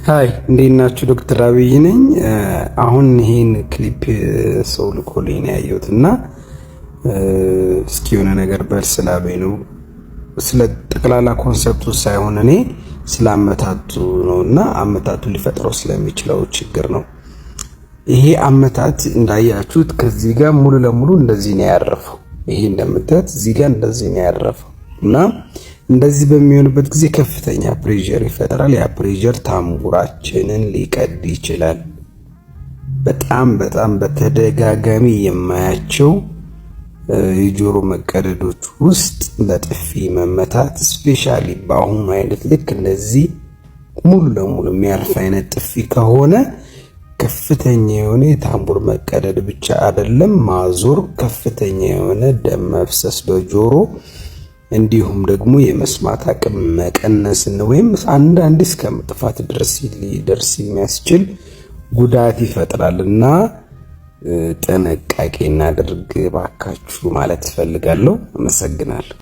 ሃይ እንዴት ናችሁ? ዶክተር አብይ ነኝ። አሁን ይሄን ክሊፕ ሰው ልኮልኝ ነው ያየሁትና እስኪ የሆነ ነገር በስላበይ ነው ስለ ጠቅላላ ኮንሰፕቱ ሳይሆን እኔ ስለ አመታቱ ነውና አመታቱ ሊፈጥረው ስለሚችለው ችግር ነው። ይሄ አመታት እንዳያችሁት ከዚህ ጋር ሙሉ ለሙሉ እንደዚህ ነው ያረፈው። ይሄ እንደምታዩት እዚህ ጋር እንደዚህ ነው ያረፈው እና እንደዚህ በሚሆንበት ጊዜ ከፍተኛ ፕሬሸር ይፈጠራል። ያ ፕሬሸር ታምቡራችንን ሊቀድ ይችላል። በጣም በተደጋጋሚ የማያቸው የጆሮ መቀደዶች ውስጥ በጥፊ መመታት ስፔሻሊ በአሁኑ አይነት ልክ እንደዚህ ሙሉ ለሙሉ የሚያርፍ አይነት ጥፊ ከሆነ ከፍተኛ የሆነ የታምቡር መቀደድ ብቻ አይደለም ማዞር፣ ከፍተኛ የሆነ ደም መፍሰስ በጆሮ እንዲሁም ደግሞ የመስማት አቅም መቀነስን ወይም አንዳንድ እስከ መጥፋት ድረስ ሊደርስ የሚያስችል ጉዳት ይፈጥራልና ጥንቃቄ እናድርግ ባካችሁ ማለት ፈልጋለሁ። አመሰግናለሁ።